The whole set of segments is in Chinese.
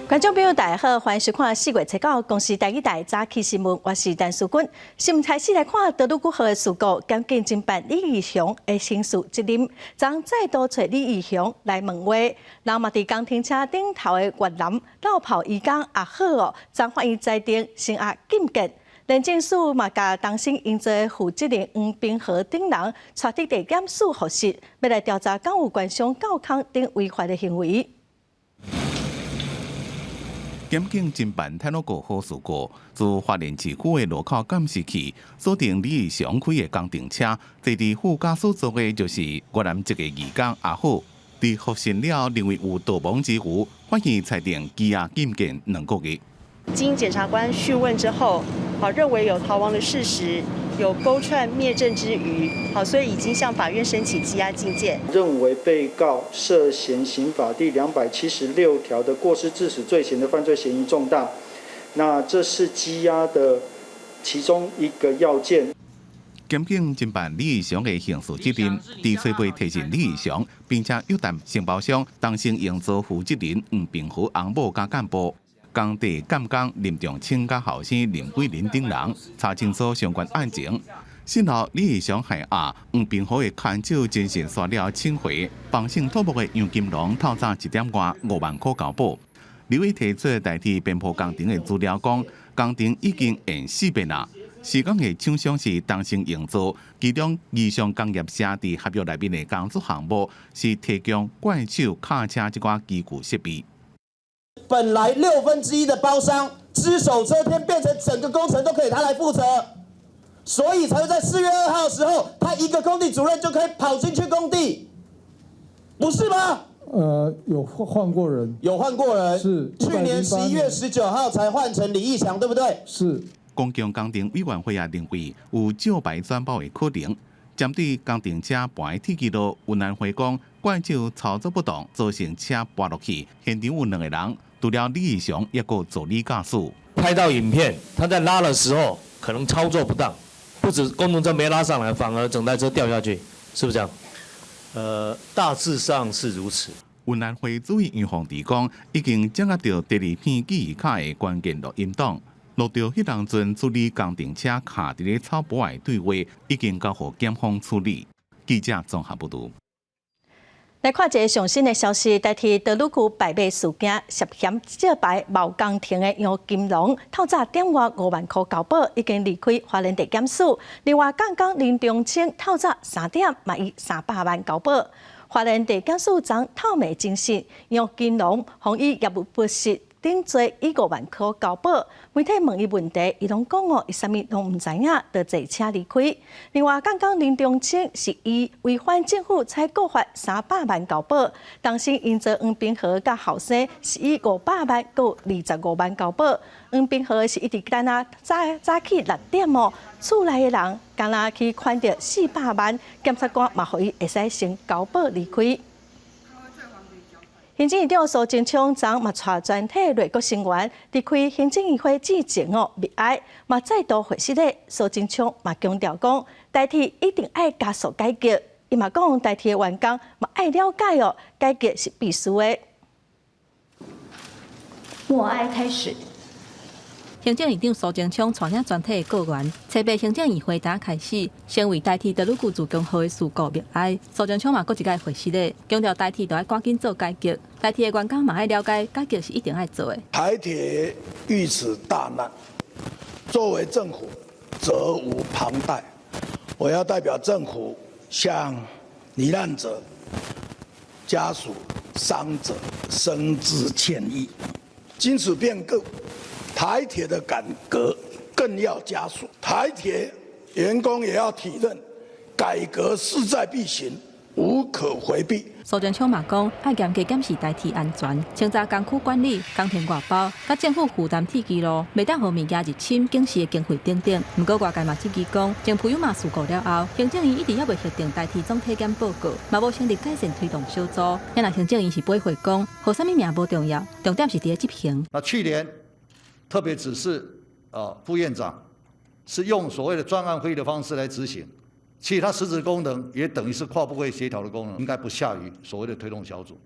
观众朋友，大家好，欢迎收看4月7号公司第一台早起新闻，我是陈淑君。新闻开始来看德鲁古号的事故，监警侦办李义雄的刑事责任，将再度找李义雄来问话。然后嘛，伫工停车顶头的越南绕跑移工也好哦，将法院裁定升压禁检。廉政署嘛，甲当时因做负责人黄冰河等人，带伫地检署复审，要来调查敢有官商告康等违法的行为。检警侦办太鲁阁好事故，自花莲市区的路口监视器锁定李义雄开的工程车，坐伫副驾驶座的就是越南籍的义工阿虎。伫复审了，认为有逃亡之余，法院裁定羁押禁检2个月。经检察官讯问之后，认为有逃亡的事实，有勾串灭证之余，所以已经向法院申请羁押禁检。认为被告涉嫌刑法第276条的过失致死罪嫌的犯罪嫌疑重大，那这是羁押的其中一个要件。检警侦办李义雄的刑事责任，伫催背提醒李义雄，并且约谈承包商当成营造负责人黄平湖翁某甲干部。工地监工林仲清甲后生林桂林等人查清楚相关案情。事后，李义雄害案，黄平湖的看守精神刷了请回，帮性脱幕的杨金龙透早1点外5万块交保。刘伟提出代替辩护工程的资料讲，工程已经延400啦。施工的厂商是当成营造，其中义雄工业社伫合约内面的工作项目是提供怪手卡车这挂机具设备。本来1/6的包商只手遮天，变成整个工程都可以他来负责，所以才会在4月2号的时候，他一个工地主任就可以跑进去工地，不是吗？有换过人，有换过人，是去年11月19号才换成李义强，对不对？是。公共工程委员会也认为有照牌转包的可能。针对工程车搬的铁轨路，云南会讲怪手操作不当，造成车滑落去，现场有2个人，除了李义雄，也有助理驾驶。拍到影片，他在拉的时候可能操作不当，不止公路车没拉上来，反而整台车掉下去，是不是这样？大致上是如此。云南会主委杨凤池讲，已经掌握到第2片记忆卡的关键录音档。录到迄当阵处理工程车卡伫咧草坡的对话，已经交予检方处理。记者综合报道。来看一个上新的消息，代替德鲁区败卖事件涉嫌借牌冒工程的杨金龙，透早点外5万块交保，已经离开花莲地检署。另外，刚刚林中清透早3点嘛以300万交保。花莲地检署将透明证实杨金龙妨以业务不实。顶罪以5万块交保，媒体问伊问题，伊拢讲哦，伊啥物拢唔知影，就坐车离开。另外，刚刚林中清是以违反政府采购法300万交保，当时因做黄冰河甲后生是以500万到25万交保。黄冰河是一直干那早起6点哦，厝内的人干那去款着400万，检察官嘛，予伊会使先交保离开。行政院长苏贞昌昨嘛带全体内阁成员离开行政院会之前哦，默哀嘛再度回息咧。苏贞昌嘛强调讲，代替一定爱加速改革，伊嘛讲代替的员工嘛爱了解哦，改革是必须的。默哀开始。行政院长苏贞昌带领全体的阁员，采备行政院会堂开始，先为代替德鲁区自强号的事故默哀。苏贞昌嘛，搁一届回息咧，强调代替就要赶紧做改革，代替的员工嘛爱了解，改革是一定要做的。台铁遇此大难，作为政府责无旁贷，我要代表政府向罹难者、家属、伤者深致歉意。经此变故，台铁的改革更要加速，台铁员工也要体认，改革势在必行，无可回避。苏贞昌嘛讲，爱严格检视台铁安全，清查工区管理、工程外包，甲政府负担铁轨路，袂当互物件入侵警示的经费等等。不过外界嘛积极讲，政府有嘛事故了后，行政院一直也未核定台铁总体检报告，嘛无成立改善推动小组。因若行政院是不会讲，互啥物名无重要，重点是伫咧执行。那去年特别指示副院长是用所谓的专案会议的方式来执行。其他实质功能也等于是跨部会协调的功能，应该不下于所谓的推动小组。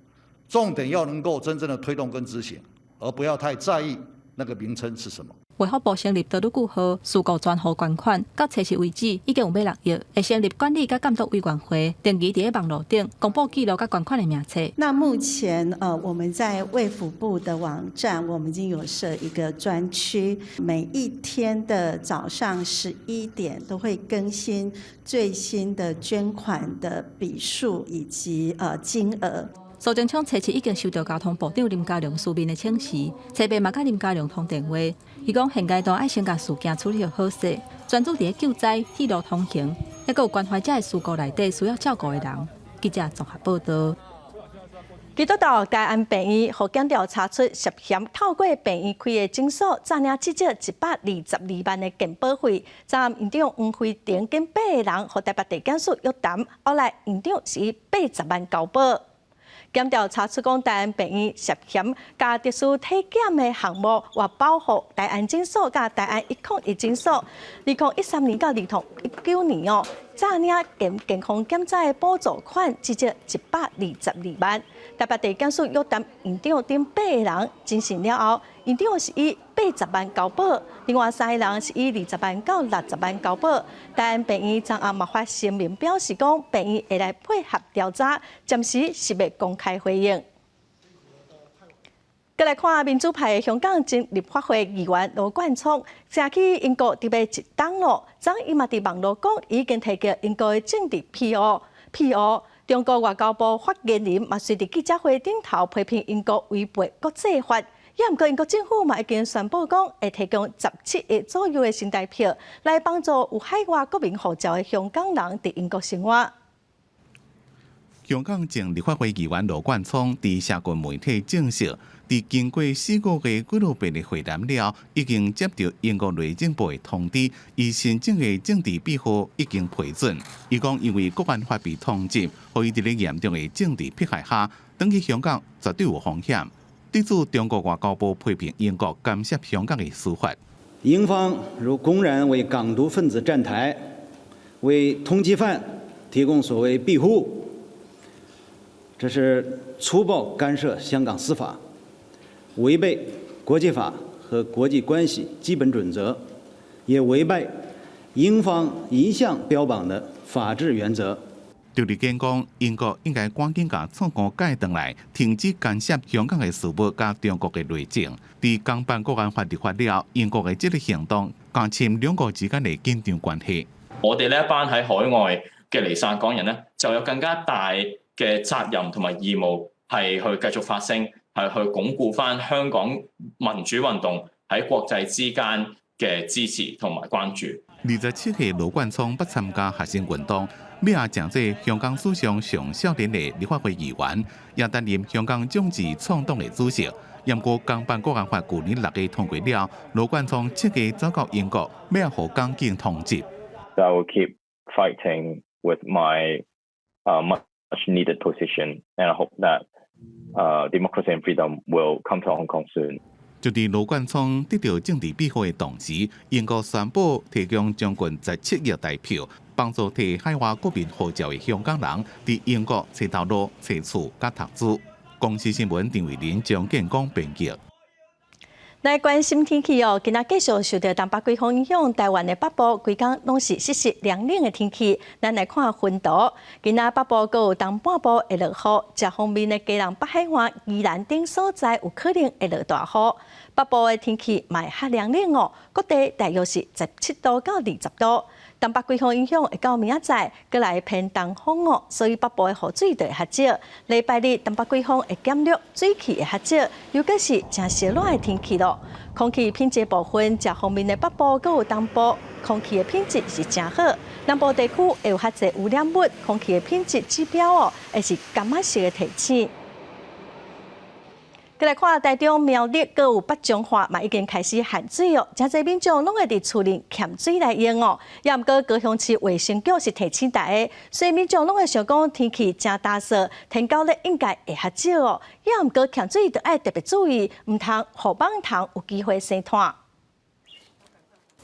重点要能够真正的推动跟执行，而不要太在意那个名称是什么。卫福部成立道路句号事故专户捐款，到初时为止已经有买6亿，会成立管理甲监督委员会，定期伫网络顶公布记录甲捐款的名册。那目前我们在卫福部的网站，我们已经有设一个专区，每一天的早上11点都会更新最新的捐款的笔数以及金额。苏贞昌初时已经收到交通部长林佳龙书面的请示，初白嘛甲林佳龙通电话，伊讲现阶段爱先把事件处理好势，专注伫救灾、铁路通行，还有关怀者的事故内底需要照顾的人。记者综合报道。基督教大安病院互检调查出涉嫌透过病院开的诊所，诈领至少122万的健保费。站院长黄辉庭跟8个人，互台北地检署约谈，后来院长是以80万交保。检调查出讲，大安病院涉嫌甲特殊体检的项目，或包括大安诊所甲大安101诊所，2013年到2019年诈领健康检查的补助款至少122万。台北地检署约谈院长等8个人，进行了后，院长是以80万交保，另外3个人是以20万到60万交保。大安病院昨暗嘛发声明表示讲，病院会来配合调查，暂时是未公开回应。再来看民主派的香港前立法会议员罗冠聪，正去英国特别一档咯，昨伊嘛伫网络讲已经提交英国的政治庇护。中国外交部发言人嘛，随伫记者会顶头批评英国违背国际法。也毋过，英国政府嘛已经宣布讲，会提供17亿左右的新台票，来帮助有海外国民护照的香港人伫英国生活。香港前立法会议员罗冠聪伫社群媒体证实，伫经过4个月纪录片的会谈了，已经接到英国内政部的通知，伊申请的政治庇护已经批准。伊讲，因为国安法被通缉，互伊伫咧严重的政治迫害下，返去香港绝对有风险。对此，中国外交部批评英国干涉香港的司法。英方如公然为港独分子站台，为通缉犯提供所谓庇护，这是粗暴干涉香港司法，违背国际法和国际关系基本准则，也违背英方一向标榜的法治原则。刘立坚讲，英国应该赶紧把错误改回来，停止干涉香港的事务加中国的内政。伫港版国安法立法了，英國嘅這個行動加深兩國之間嘅緊張關係。我哋呢一班喺海外嘅離散港人呢，就有更加大嘅責任同埋義務，係去繼續發聲，係去鞏固翻香港民主運動喺國際之間嘅支持同埋關注。27歲羅冠聰不參加學生運動，尾也成為香港史上上少年嘅立法會議員，也擔任香港眾志創黨嘅主席。不過港版國安法去年6月通過了，羅冠聰7月走到英國，咩互港警通緝。So I will keep fighting with my much needed position, and I hope that democracy and freedom will come to Hong Kong soon. 就伫羅冠聰得到政治庇護嘅同時，英國宣布提供將近17億台票，幫助替海外國民護照嘅香港人伫英國找道路、找厝、甲讀書。公司新聞陳慧琳、張建光編輯。來關心天氣哦，今仔繼續受到東北季風影響，台灣的北部規工攏是濕濕涼冷的天氣。咱來看溫度，今仔北部閣有東半部會落雨，這方面的基隆北海岸、宜蘭等所在有可能會落大雨。北部的天氣嘛較涼冷哦，各地大約是17度到20度。東北季風影響會到明仔載，閣來偏東風哦，所以北部的雨水就會較少。禮拜日東北季風會減弱，水氣會較少，尤其是真燒熱的天氣咯。空氣品質部分，這方面的北部閣有東部，空氣的品質是真好。南部地區會有較濟污染物，空氣的品質指標哦，會是柑仔色的提醒。再來看台中苗栗，閣有北彰化嘛已經開始限水哦，真濟民眾攏會佇厝裡欠水來用哦。也毋過高雄市衛生局是提醒大家，所以民眾攏會想講天氣真乾燥，天高咧應該會較少哦。也毋過欠水就要特別注意，毋通互蠓蟲有機會生炭。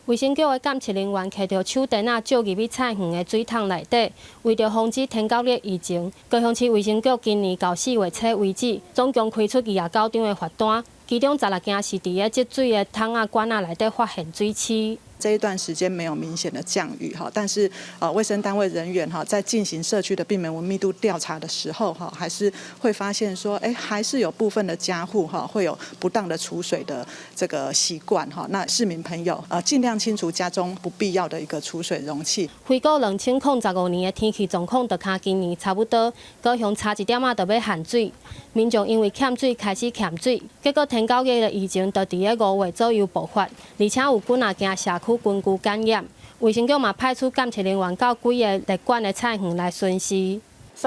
衛生局的監測人員摕到手電啊照入去菜園的水桶內底，為着防止天高熱疫情，高雄市衛生局今年到4月初為止，總共開出29張的罰單，其中16件是伫个积水的桶啊、管啊内底发现水汽。这一段时间没有明显的降雨哈，但是卫生单位人员哈在进行社区的病媒蚊密度调查的时候哈，还是会发现说，还是有部分的家户哈会有不当的储水的这个习惯哈。那市民朋友尽量清除家中不必要的一个储水容器。回顾2015年的天气状况，就较今年差不多，高雄差一点就要限水，民众因为欠水开始欠水，结果天9月的疫情就伫个5月左右爆发，而且有几啊件社区群聚感染，卫生局嘛派出监测人员到几个列管的菜园来巡视。3、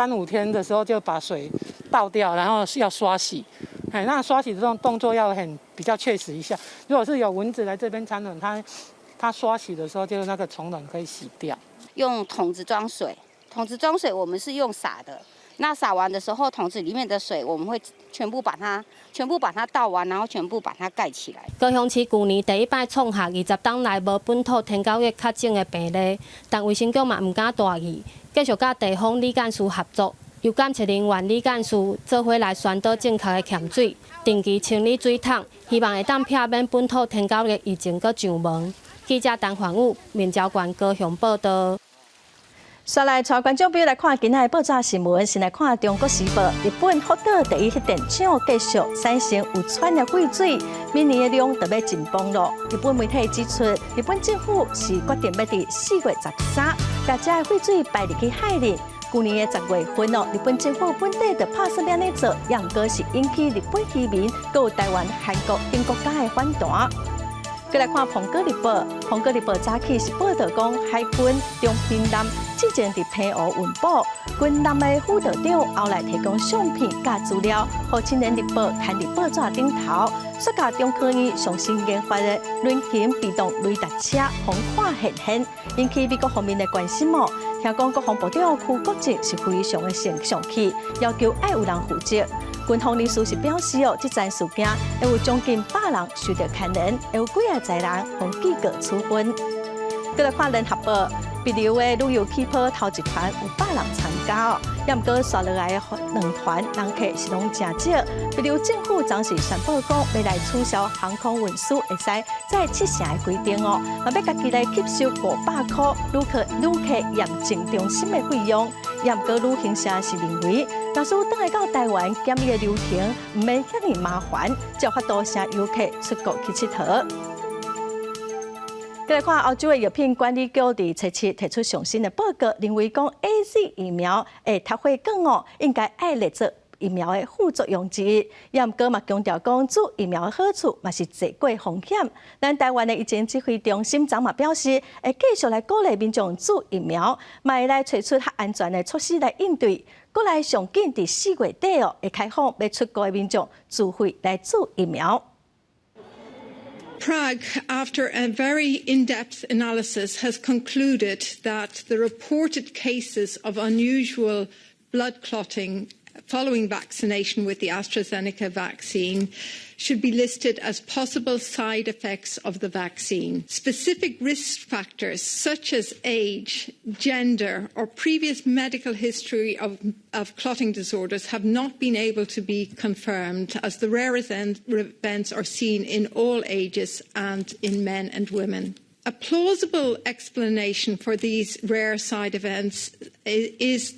5天的时候就把水倒掉，然后要刷洗。那刷洗这种动作要比较确实一下。如果是有蚊子来这边产卵，它刷洗的时候就那个虫卵可以洗掉。用桶子装水，桶子装水我们是用洒的。那洒完的时候，桶子里面的水我们会全部把它倒完，然后全部把它盖起来。高雄市去年第一摆创下20档内无本土天9月确诊的病例，但卫生局嘛唔敢大意，继续甲地方理监事合作，由监测人员、理监事做伙来宣导正确的欠水，定期清理水桶，希望会当避免本土天9月疫情搁上门。记者陈焕武、面交馆高雄报道。刷来带观众朋友来看今仔的报纸新闻，先来看《中国时报》。日本福岛第一核电厂继续产生有喘的废水，明年的量就要进崩了。日本媒体指出，日本政府是决定要伫4月13把这的废水排入去海里。去年的10月份日本政府本地就拍算安尼做，也毋过是引起日本渔民、佮有台湾、韩国等国家的反弹。再来看《澎哥日报》，《澎哥日报》早起是报道讲，海军中平南之前伫澎湖运补，军南的副队长后来提供相片甲资料，互青年日报刊伫报纸顶头，说甲中科院上新研发的轮型自动雷达车风化现，引起美国方面的关心哦。听讲国防部长邱国正是非常的生气，要求爱有人负责。军方人士是表示这件事件会有将近100人受到牵连，会有几啊载人被记过处分。再来看《联合报》，北流的旅游气泡头一团有100人参加哦，也毋过刷落来的2团人客是拢真少。北流政府暂时宣布讲，未来取消航空运输会使再7成的规定哦，嘛要家己来吸收500块旅客验证中心的费用。也毋过旅行社是认为，若是等来到台湾检疫的流程唔免遐尼麻烦，才有法度让游客出国去佚佗。再来看欧洲的药品管理局伫初7提出上新的报告，认为讲 AZ 疫苗会读血管哦，应该爱列作疫苗的副作用之一。也毋过嘛强调讲，注疫苗的好处嘛是济过风险。咱台湾的疫情指挥中心昨嘛表示，会继续来鼓励民众注疫苗，嘛会来找出较安全的措施来应对。过来上紧伫4月底哦，会开放要出国的民众自费来注疫苗。Prague, after a very in-depth analysis, has concluded that the reported cases of unusual blood clotting following vaccination with the AstraZeneca vaccine should be listed as possible side effects of the vaccine. Specific risk factors such as age, gender, or previous medical history of clotting disorders have not been able to be confirmed, as the rare events are seen in all ages and in men and women. A plausible explanation for these rare side events is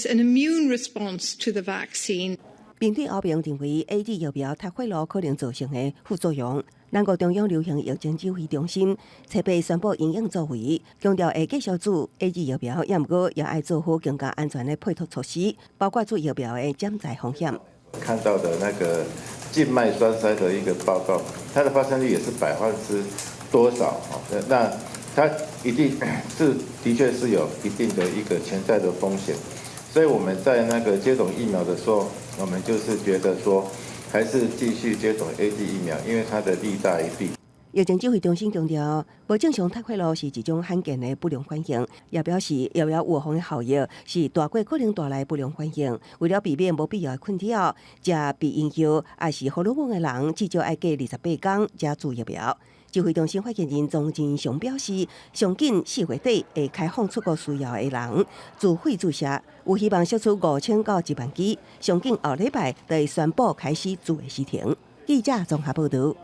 an immune response to the vaccine. 并对后病认为 AZ 疫苗读血路可能造成的副作用。咱国中央流行疫情指挥中心特别宣布应用作为，强调会继续注 AZ 疫苗，也毋过也爱做好更加安全的配套措施，包括注疫苗的潜在风险。看到的那个静脉栓塞的一个报告，它的发生率也是100%多少？那它一定是的确是有一定的一个潜在的风险，所以我们在那个接种疫苗的时候，我们就是觉得说，还是继续接种 AZ 疫苗，因为它的利大于弊。疫情指挥中心强调，无正常读血路是一种罕见的不良反应，也表示疫苗预防的效益是大过可能带来不良反应。为了避免无必要的困扰，食避孕药也是荷尔蒙的人至少要隔28天才注疫苗。指挥中心发言人庄真祥表示，上紧4月底会开放出国需要的人自费注射，有希望销出5000到1万支，上紧后礼拜就会宣布开始自费施停。记者综合报道。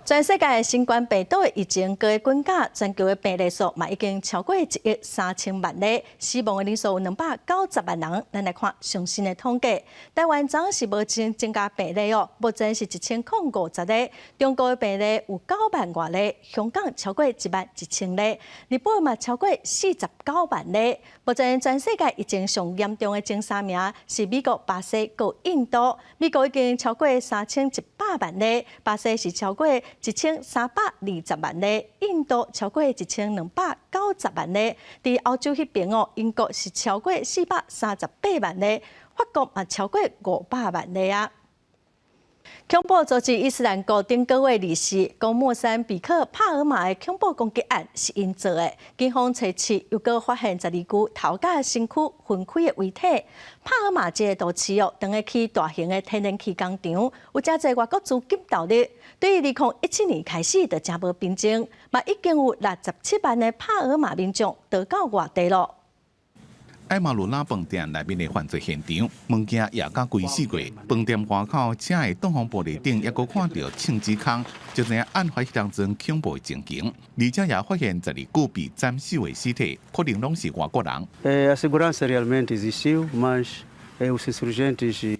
全世界新冠病毒疫情各个国家全球的病例数嘛已经超过1.3亿，死亡的人数有290万人。咱来看最新的统计，台湾昨是无增加病例哦，目前是1050例，中国的病例有9万多例，香港超过11000例，日本嘛超过49万例。目前全世界疫情上严重的前3名是美国、巴西、和印度。美国已经超过3100万例，巴西是超过1320万例，印度超过1290万例。伫欧洲迄边哦，英国是超过438万例，法国嘛超过500万例啊。恐怖组织伊斯兰国顶个月24讲莫桑比克帕尔马的恐怖攻击案是因做的。警方查测又搁发现12具头甲身躯分开的遗体。帕尔马这个都市哦，当个起大型的天然气工厂，有真侪外国资金投入。对于2017年开始就真无平静，嘛已经有67万的帕尔马民众逃到外地咯。埃马鲁拉饭店内面的犯罪现场，物件也甲鬼死过。饭店外口车的挡风玻璃顶，也阁看到枪支孔，就知影案发当中恐怖的情景。而且也发现12具被斩首的尸体，可能拢是外国人。A segurança realmente existiu, mas os insurgentes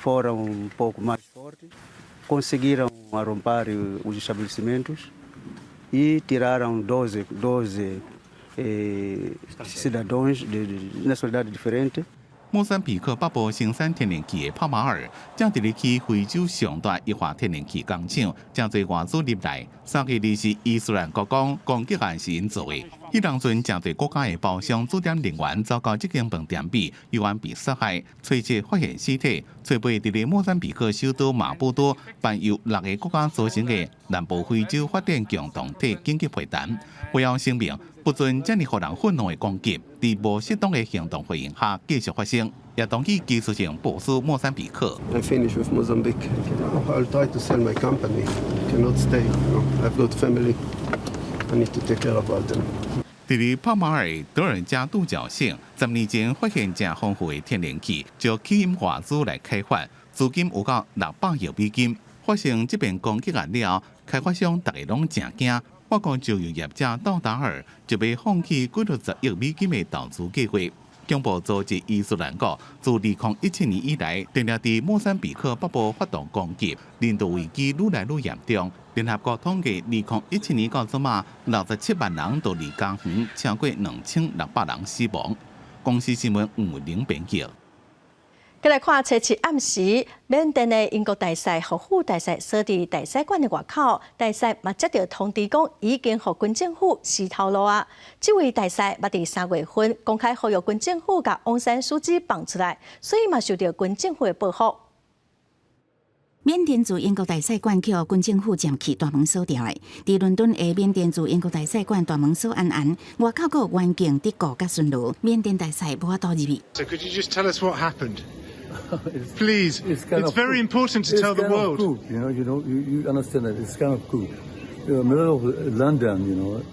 foram um pouco mais fortes, conseguiram arrombar os estabelecimentos e tiraram 12 cidadãos de nacionalidade diferente。莫桑比克北部生产天然气的帕马尔，正伫咧去非洲上大液化天然气工厂，真侪外资入来。3月20日，伊斯兰国讲攻击案是因做的。迄当阵，真侪国家的包厢酒店人员遭到这间饭店比，有人被杀害，揣测发现尸体，找被伫咧莫桑比克首都马布多办由6个国家组成的南部非洲发展共同体紧急会谈，会后声明不准这么让人愤怒的攻击，伫无适当的行动回应下继续发生。也同意技术性部署莫桑比克。I finish with Mozambique. I'll try to sell my company. Cannot stay. I've got family. I need to take care about them. 伫帕马尔德尔加度假省，10年前发现正丰富的天然气，就吸引外资来开发，资金有到600亿美金。发生这边攻击案了，开发商大家拢真惊。法国石油业者道达尔就被放弃几60亿美金的投资计划。恐怖组织伊斯兰国自2017年以来，定定伫莫桑比克北部发动攻击，人道危机愈来愈严重。联合国统计，2017年到昨嘛，67万人都离家园，超过2600人死亡。公司新闻有零编辑。再来看初七暗时，缅甸的英国大使和副大使锁伫大使馆的外口，大使嘛接到通知讲已经互军政府洗头路啊。这位大使捌伫3月份公开呼吁军政府甲翁山书记放出来，所以嘛受到军政府的报复。缅甸驻英国大使馆去互军政府占去大门锁掉的，伫伦敦的缅甸驻英国大使馆大门锁安安，外口阁有远景伫顾甲巡逻，缅甸大使无法度入去。So could you just tell us what happened? Please, it's very important to tell the world. You understand that it's kind of coup. In the middle of London,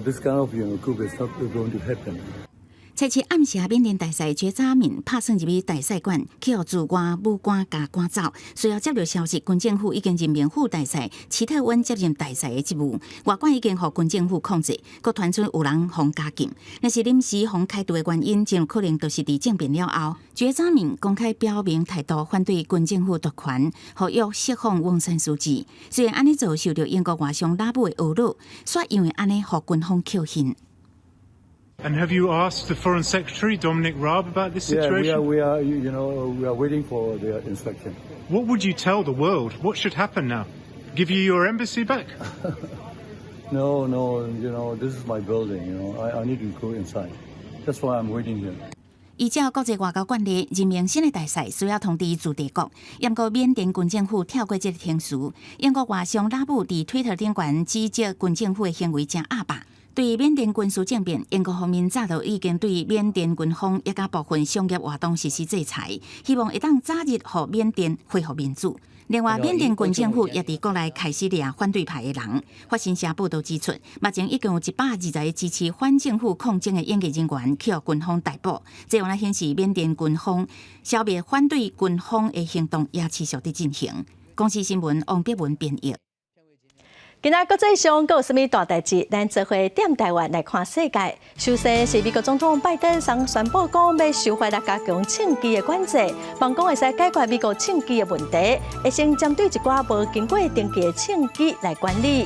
this kind of coup is not going to happen. 初七暗时，缅甸大使觉查敏拍算入去大使馆，去互驻外武官甲赶走。随后接到消息，军政府已经任命副大使齐特温接任大使的职务，外馆已经互军政府控制，阁传出有人互加禁。若是临时互开除的原因，真有可能就是伫政变了后，觉查敏公开表明态度，反对军政府夺权，呼吁释放翁山书记。虽然安尼做受到英国外相拉布的侮辱，却因为安尼互军方扣薪。And have you asked the Foreign Secretary, Dominic Raab, about this situation? Yeah, we are waiting for their inspection. What would you tell the world? What should happen now? Give you your embassy back? No, this is my building, I need to go inside. That's why I'm waiting here. 依照国际外交惯例，任命新的大使需要通知驻地国。不过缅甸军政府跳过这个程序，英国外相拉布伫推特顶悬指责军政府的行为真阿爸。对缅甸军事政变，英国方面早就已经对缅甸军方也甲部分商业活动实施制裁，希望会当早日让缅甸恢复民主。另外，缅甸军政府也伫国内开始抓反对派的人。法新社报道指出，目前已经有120个支持反政府抗争的演艺人员去予军方逮捕。这样来显示，缅甸军方消灭反对军方的行动也持续伫进行。公视新闻王碧文编译。今仔国际上阁有甚物大代志？咱做伙点台湾来看世界。首先是美国总统拜登上宣布讲要收回来加强枪支的管制，望讲会使解决美国枪支的问题，会先针对一寡无经过登记的枪支来管理。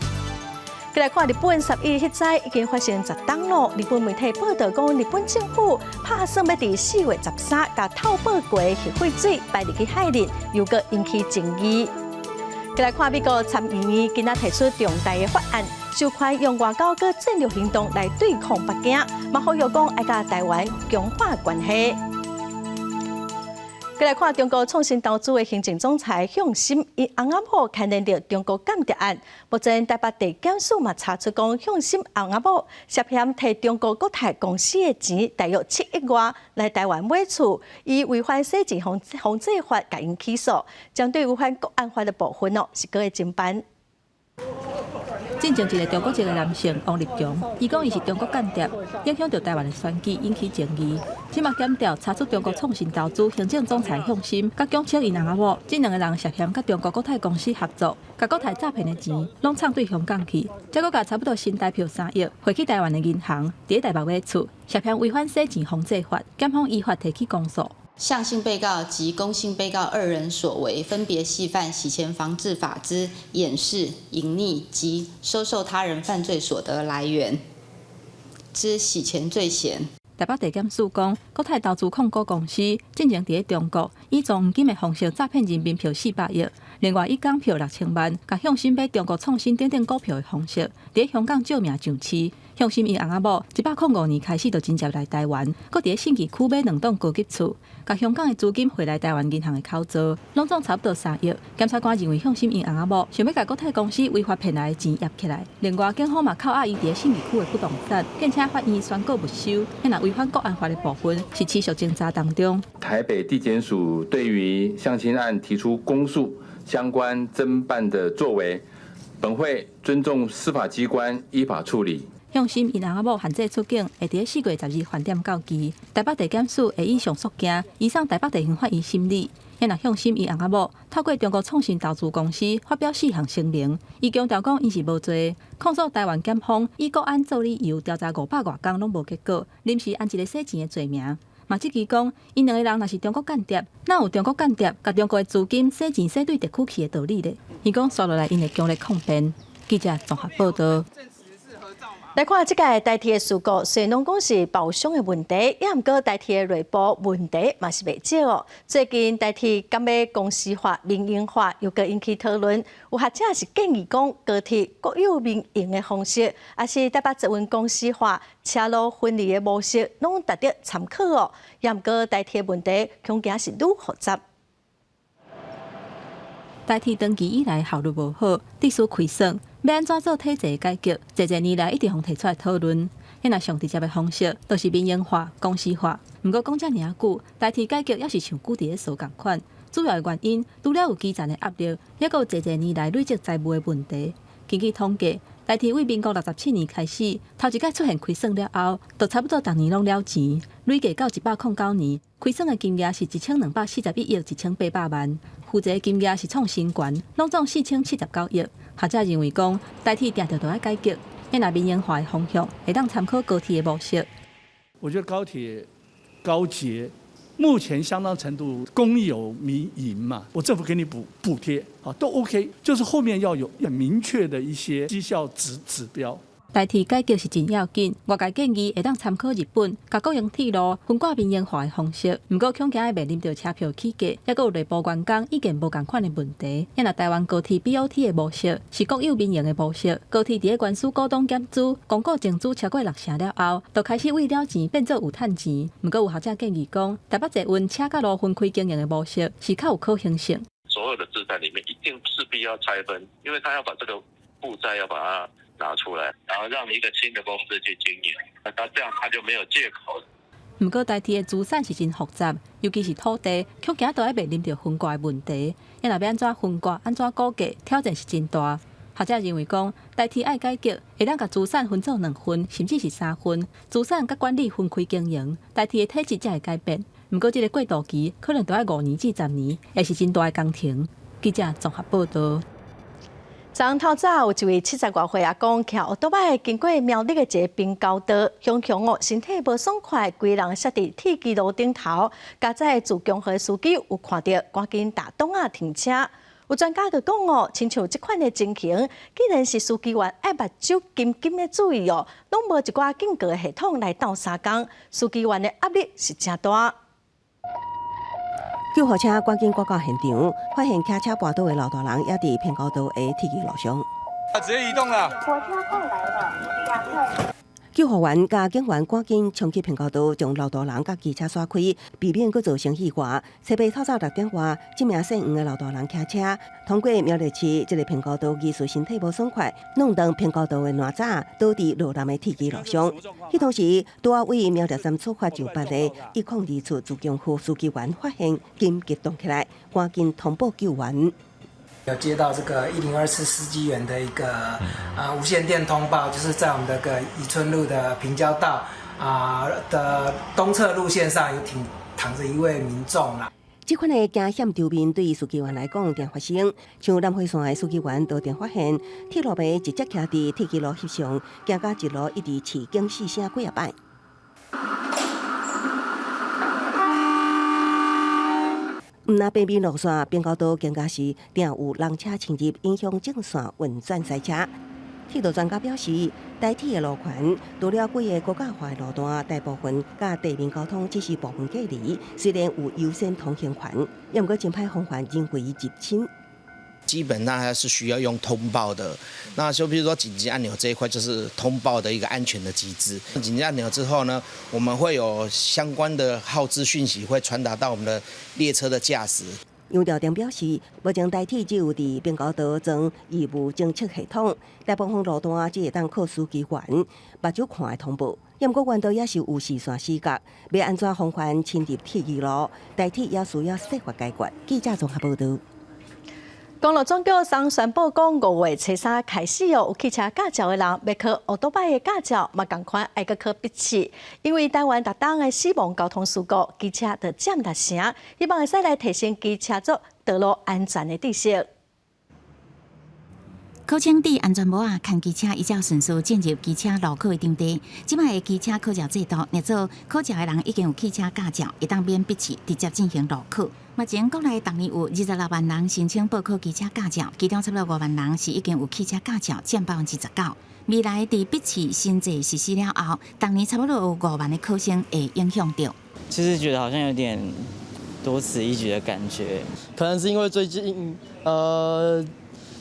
再来看日本11日迄早已经发生10宗咯。日本媒体报道讲，日本政府打算要伫4月13甲透报过的核废水排入去海里，又阁引起争议。再来看美国参议院今仔提出重大的法案，首款用外交跟战略行动来对抗北京，嘛呼吁讲爱甲台湾强化关系。再来看中国创新投资的行政总裁向心，因翁仔某牵连到中国间谍案。目前台北地检署嘛查出讲，向心翁仔某涉嫌摕中国国泰公司的钱，大约7亿外来台湾买厝，以违反洗钱防治法，甲因起诉。针对违反国安法的部分是搁会侦办。进前一个中国籍的男性王立强，伊讲伊是中国间谍，影响到台湾的选举，引起争议。即马检调查出中国创新投资行政总裁向心，甲蒋清因翁仔某，这2个人涉嫌甲中国国泰公司合作，甲国泰诈骗的钱拢藏对香港去，再搁甲差不多新台币3亿汇去台湾的银行，伫台北买厝，涉嫌违反洗钱防治法，检方依法提起公诉。向心被告及龚姓被告2人所为，分别系犯洗钱防治法之掩饰、隐匿及收受他人犯罪所得来源之洗钱罪嫌。台北地检署讲，国泰投资控股公司进前伫中国以黄金的方式诈骗人民币400亿，另外以港票6000万，甲向心买中国创新等股票的方式，伫香港借名上市。向心因翁仔某105年开始就真接来台湾，搁伫信义区买2栋高级厝，甲香港的资金汇来台湾银行的口座，拢总差不多3亿。检察官认为向心因翁仔某想要甲国泰公司违法骗来的钱压起来。另外，警方嘛扣押伊伫信义区的不动产，并且法院宣告没收。若违反国安法的部分是持续侦查当中。台北地检署对于向心案提出公诉，相关侦办的作为，本会尊重司法机关依法处理。向心因翁仔某限制出境，会伫4月12日饭店到期。台北地检署会以上诉件移送台北地方法院审理。若向心因翁仔某透过中国创新投资公司发表4项声明，伊强调讲伊是无罪，控诉台湾检方以国安做理由调查500多天拢无结果，临时按一个洗钱的罪名。嘛，即期讲，因2个人若是中国间谍，哪有中国间谍甲中国的资金洗钱洗对特区去的道理咧？伊讲刷落来，因会强烈抗辩。记者综合报道。来看即届代替的事故，虽然拢讲是包厢的问题，也毋过代替的内部问题嘛是袂少哦。最近代替敢要公司化、民营化，又搁引起讨论。有学者是建议讲，高铁国有民营的方式，也是台北捷运公司化、车路分离的模式，拢值得参考哦。也毋过代替的问题，恐惊是愈复杂。代替登记以来效率无好，得需亏损。要安怎做体制改革？侪年来一直互提出来讨论。若上直接的方式，就是民营化、公司化。毋过讲遮尔久，代替改革也是像久伫咧数共款。主要的原因，除了有基层的压力，也有侪年来累积债务的问题。根据统计，代替为民国67年开始，头一届出现亏损了后，就差不多逐年拢了钱，累计到109年，亏损的金额是1241亿1800万，负债金额是创新高，拢总4079亿。学者认为讲，代替定着都要改革，若民营化的方向，会当参考高铁的模式。我觉得高铁、高捷目前相当程度公有民营嘛，我政府给你补贴啊，都 OK， 就是后面要有明确的一些绩效指标。代替改革是真要紧，外界建议会当参考日本甲国营铁路分割民营化的方式。毋过恐惊会面临到车票起价，也有内部员工意见无共款的问题。若台湾高铁 BOT 的模式是国有民营的模式，高铁伫咧原始股东减资、公告净资超过6成了后，就开始为了钱变做有趁钱。毋过有学者建议讲，台北捷运车甲路分开经营的模式是较有可行性。所有的资产里面一定势必要拆分，因为他要把这个负债要把它拿出来，然后让一个新的公司去经营，那这样他就没有借口了。毋不过代替的资产是真复杂，尤其是土地，恐惊都要面临着分割的问题。要若要安怎分割、安怎估价，挑战是真大。学者认为讲，代替爱改革，会当甲资产分做2份，甚至是3份，资产甲管理分开经营，代替的体制才会改变。不过，这个过渡期可能都要5年至10年，也是真大的工程。记者综合报道。昨透早有一位70多岁阿公骑奥多摆经过苗栗的一个滨高道，雄雄身体无爽快，规人摔伫铁基路顶头。加在自强和司机有看到，赶紧打档停车。有专家就讲亲像这款的情形，既然是司机员爱目睭紧紧的注意拢无一寡警告的系统来斗三工，司机员的压力是真大。救护车赶紧赶到现场，发现骑车跋倒的老大人也伫偏高道的铁基路上。直接移动了。火车快来了，赶快。救护员甲警员赶紧冲去偏高道，将老大人甲机车甩开，避免佫造成意外。车被透早6点外，这名姓黄的老大人骑车通过苗栗市这个偏高道，疑似身体无爽快，弄断偏高道的烂渣，倒伫路南的铁基路上。迄同时，拄啊为苗栗站出发上班的102处自强副司机员发现，紧激动起来，赶紧通报救援。有接到这个102次司机员的一个无线电通报，就是在我们的宜春路的平交道的东侧路线上有躺着一位民众啦。这款的惊险场面对于司机员来讲常发生，像南回线的司机员当场发现铁路迷直接徛伫铁基路翕相，行到一路一直试警4声几啊摆。毋那北面路线变高道更加是定有人车侵入，影响正线运转塞车。铁道专家表示，台铁的路权除了几个国家化的路段，大部分甲地面交通只是部分隔离，虽然有优先通行权，也毋过前派方法仍为入侵。基本上还是需要用通报的，那就比如说紧急按钮这一块就是通报的一个安全的机制。紧急按钮之后呢，我们会有相关的号志讯息会传达到我们的列车的驾驶。杨调长表示，目前台铁只有伫滨高道装义务侦测系统，大部分路段只会当靠司机员目睭看的通报。不过，原道也是有视线死角，要安怎防范侵入铁基路，台铁也需要设法解决。记者综合报道。公路总局昨宣布讲，5月初3开始有汽车驾照的人要考奥多摆的驾照，嘛同款爱去考笔试。因为台湾逐档的死亡交通事故，机车就占6成，希望会使来提升机车族道路安全的知识。考证伫安全帽看机车依照顺序进入机车路考的场地。即摆的机车考照制度，若做考照的人已经有汽车驾照，会当免笔试直接进行路考。目前国内逐年有26万人申请报考机车驾照，其中差不多5万人是已经有汽车驾照，占19%。未来伫笔试新制实施了后，当年差不多有5万的考生会影响到。其实觉得好像有点多此一举的感觉，可能是因为最近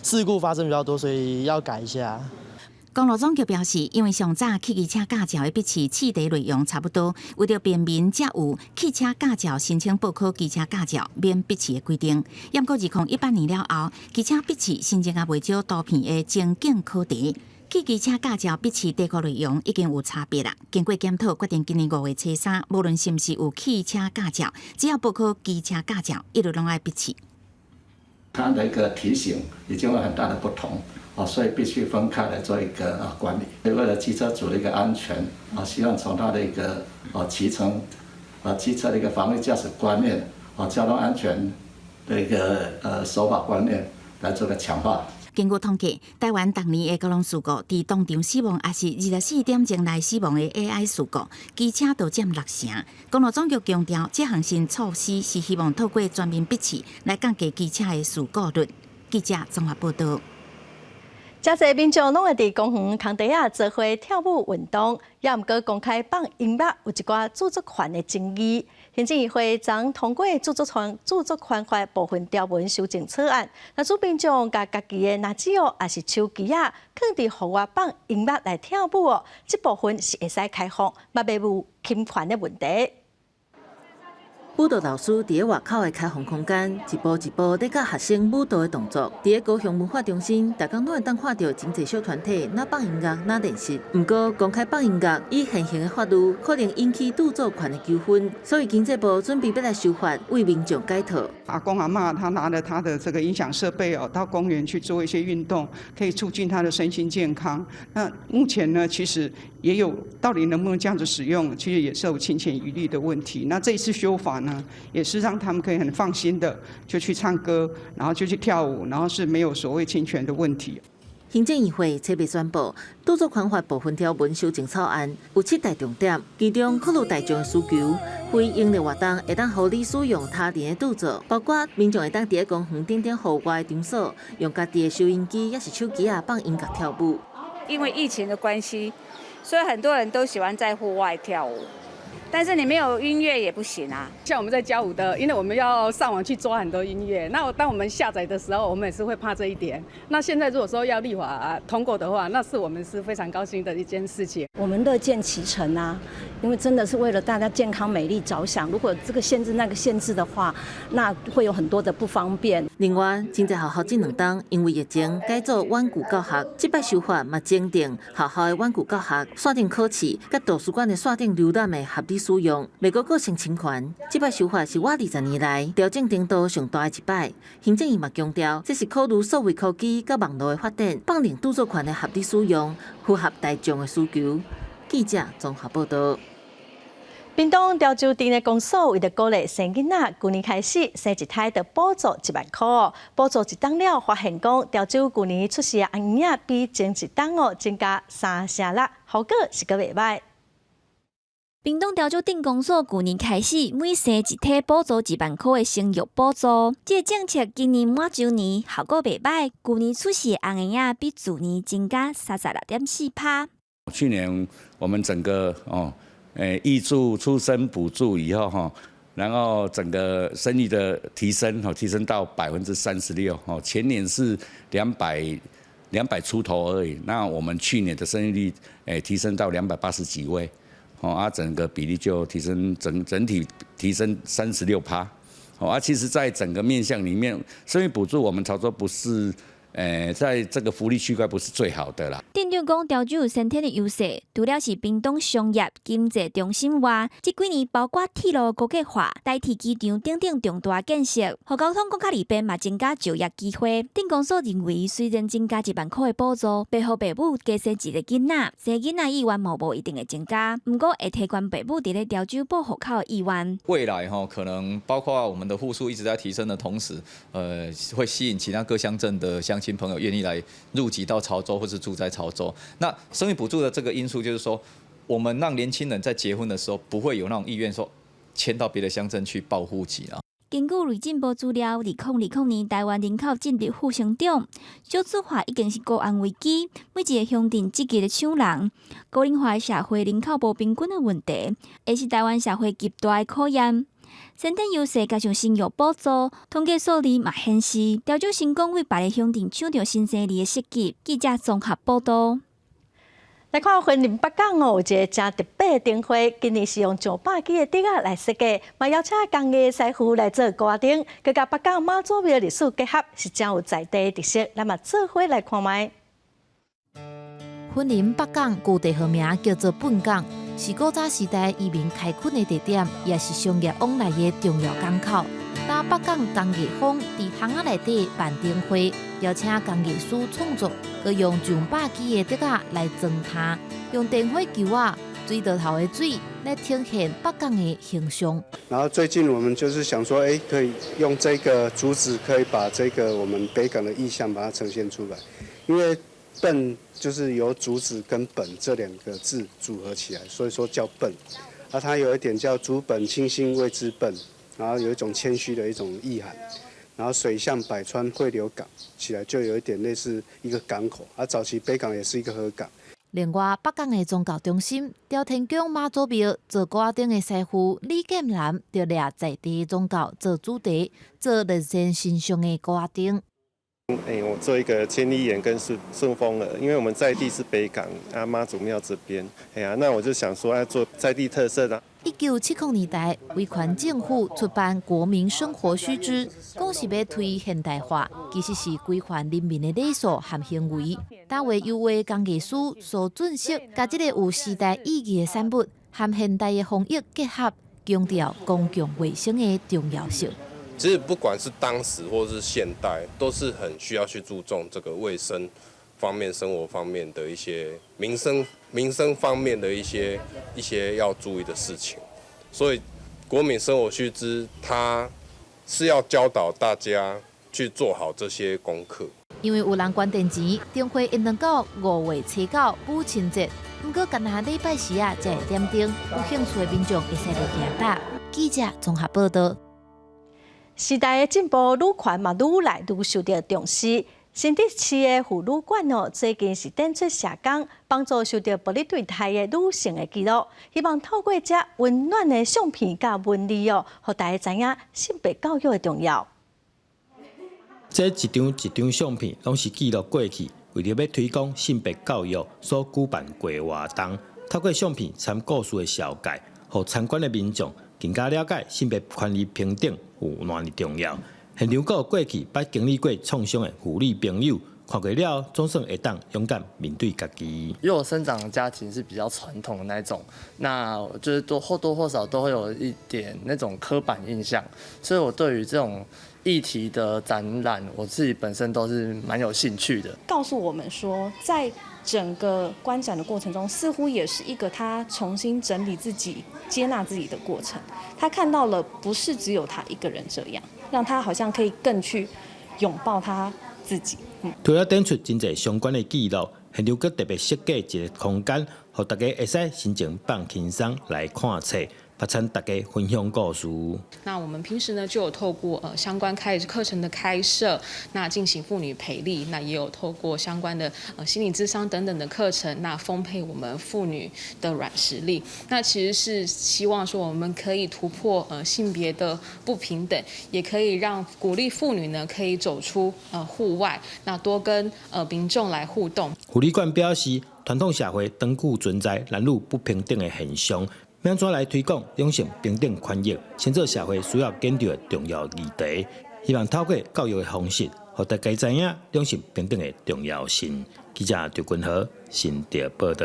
事故发生比较多，所以要改一下。公路总局表示，因为上早汽机车驾照的笔试试题内容差不多，为了便民，才有汽车驾照申请报考机车驾照免笔试的规定。不过2018年了后，机车笔试新增未少多片的情境考题。汽机车驾照笔试题库内容已经有差别啦。经过检讨，决定今年5月初3，无论是不是有汽车驾照，只要报考机车驾照，一律拢爱笔试。它的一个题型已经有很大的不同。所以必须分开来做一个管理。为了机车主的一个安全希望从他的一个骑乘机车的一个防御驾驶观念交通安全的一个守法观念来做个强化。根据统计，台湾当年的交通事故，伫当场死亡也是24点钟内死亡的 AI 事故，机车就占6成。公路总局强调，这项新措施是希望透过全面笔试来降低机车的事故率。记者综合报道。真侪民众拢会伫公园空地做伙跳舞运动，也毋过公开放音乐有一寡著作权的争议。行政议会昨通过著作权法部分条文修正草案，若主民众甲家己的拿纸也是手机放伫户外放音乐来跳舞这部分是会使开放，嘛袂有侵权的问题。舞蹈老师伫外口的开放空间，一步一步在教学生舞蹈的动作。伫高雄文化中心，大家拢会当看到真侪小团体哪放音乐哪练习。不过，公开放音乐以现行的法律，可能引起著作权的纠纷，所以经济部准备要来修法，为民众解套。阿公阿嬷他拿着他的这个音响设备到公园去做一些运动，可以促进他的身心健康。那目前呢，其实也有到底能不能这样子使用，其实也是有侵权疑虑的问题。那这一次修法呢，也是让他们可以很放心的就去唱歌，然后就去跳舞，然后是没有所谓侵权的问题。行政议会7月宣布，著作权法部分条文修正草案有7大重点，其中考虑大众的需求，非营利活动会当合理使用他人的著作，包括民众会当伫公园等等户外的场所，用家己的收音机也是手机放音乐跳舞。因为疫情的关系，所以很多人都喜欢在户外跳舞。但是你没有音乐也不行啊。像我们在教舞的，因为我们要上网去抓很多音乐，那当我们下载的时候，我们也是会怕这一点。那现在如果说要立法通过的话，那是我们是非常高兴的一件事情。我们乐见其成啊，因为真的是为了大家健康美丽着想。如果这个限制那个限制的话，那会有很多的不方便。另外，经济学校这2档因为疫情改做远距教学，这摆修法嘛增订学校的远距教学线顶考试，甲图书馆的线顶浏览的合理使用，袂过构成侵权。这摆修法是我20年来调整程度上大的一摆。行政院嘛强调，这是考虑数位科技甲网络的发展，放任著作权的合理使用，符合大众的需求。记者综合报道。屏东潮州镇的公所为了鼓励生囡仔，去年开始生一胎就补助1万块哦。补助一档了，发现讲潮州去年出世的囡仔比前一档哦增加3成6，效果是个袂歹。屏东潮州镇公所去年开始每生一体补助1万块的生育补助，这个政策今年满周年效果袂歹，去年出世的红婴仔比去年增加36.4%。去年我们整个挹注出生补助以后然后整个生育的提升到36%，前年是200出头而已，那我们去年的生育率提升到280几位，整个比例就提升整体提升36%，其实在整个面向里面，生育补助我们潮州不是。在这个福利区块不是最好的啦。镇长讲，潮州有先天的优势，除了是屏东商业经济中心外，这几年包括铁路高架化、代替机场等等重大建设，互交通更加利便，嘛增加就业机会。镇公所认为，虽然增加1万块的补助，背后父母加生一个囡仔，生囡仔意愿嘛无一定会增加，不过会提悬父母伫咧潮州报户口的意愿。未来可能包括我们的户数一直在提升的同时，会吸引其他各乡镇的乡亲朋友愿意来入籍到潮州或是住在潮州。那生育补助的这个因素就是说，我们让年轻人在结婚的时候不会有那种意愿说迁到别的乡镇去报户籍啊。根据内政部资料，2020年台湾人口进入负成长，少子化已经是高安危机，每一个乡镇积极的抢人。高龄化社会人口不平均的问题，也是台湾社会极大的考验。先天优势加上生育补助，统计数字嘛显示，潮州成功为别个乡镇抢到新生儿的设计。记者综合报道。来看云林北港有一个真特别的灯会，今年是用900几个灯仔来设计，嘛邀请工艺师傅来做挂灯，佮甲北港妈祖庙历史结合，是真有在地特色。咱嘛做伙来看卖。云林北港旧地号名叫做本港，是古早时代移民开垦的地点，也是商业往来的重要港口。打北港工艺坊伫巷仔内底办灯会，邀请工艺师创作，佮用900几个灯仔来装它，用灯火球啊、水道头的水来呈现北港的形象。然后最近我们就是想说，可以用这个竹子，可以把这个我们北港的意象把它呈现出来，因为苯就是由竹子跟本这2个字组合起来，所以说叫苯。它有一点叫竹本清新谓之苯，然后有一种谦虚的一种意涵。然后水向百川汇流港起来，就有一点类似一个港口。早期北港也是一个河港。另外，北港的宗教中心朝天宫妈祖庙做挂灯的师傅李建南，就抓在地宗教做主题，做人生欣赏的挂灯。我做一个千里眼跟顺风耳，因为我们在地是北港妈祖庙这边，那我就想说要做在地特色的。1970年代，威权政府出版《国民生活须知》，讲是要推现代化，其实是规范人民的礼数和行为。大为优为工艺师所准识，甲这个有时代意义的产物和现代的风艺结合，强调公共卫生的重要性。其实不管是当时或是现代，都是很需要去注重这个卫生方面、生活方面的一些民生方面的一些要注意的事情。所以国民生活须知，它是要教导大家去做好这些功课。因为有人捐电钱，中会一直到5月初9母亲节。不过，干那礼拜时啊，才会点灯。有兴趣的民众会使来行打。记者综合报道。时代的进步，女权嘛愈来愈受到重视。新竹市的妇女馆最近是展出社工，帮助受到暴力对待的女性的记录，希望透过这温暖的相片甲文字让大家知影性别教育的重要。这一张相片，拢是记录过去为了要推广性别教育所举办过活动。透过相片参故事的小解，让参观的民众更加了解性别权利平等有偌重要。现场有过去捌经历过创伤的妇女朋友，看过了总算会当勇敢面对家己。因为我生长的家庭是比较传统的那一种，那就是或多或少都会有一点那种刻板印象，所以我对于这种议题的展览，我自己本身都是蛮有兴趣的。告诉我们说，在整个观展的过程中，似乎也是一个他重新整理自己、接纳自己的过程。他看到了，不是只有他一个人这样，让他好像可以更去拥抱他自己。除了展出真侪相关的记录，现场佮特别设计一个空间，让大家会使心情放轻松来看册。发参大家分享故事。那我们平时呢就有透过相关课程的开设，那进行妇女培力，那也有透过相关的心理咨商等等的课程，那丰沛我们妇女的软实力。那其实是希望说我们可以突破性别的不平等，也可以让鼓励妇女呢可以走出户外，那多跟民众来互动。妇女馆表示，传统社会长久存在男女不平等的现象。要怎来推广两性平等权益，先做社会需要坚持的重要议题。希望透过教育的方式，让大家知影两性平等的重要性。记者赵君和新竹报道。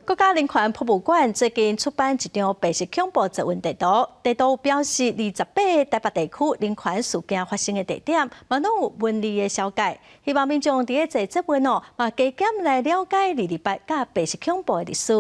国家人权博物馆最近出版一张白色恐怖杂文地图，地图表示28个台北地区人权事件发生的地点，嘛拢有文字的小解。希望民众伫咧坐杂文嘛加减来了解28甲白色恐怖的历史。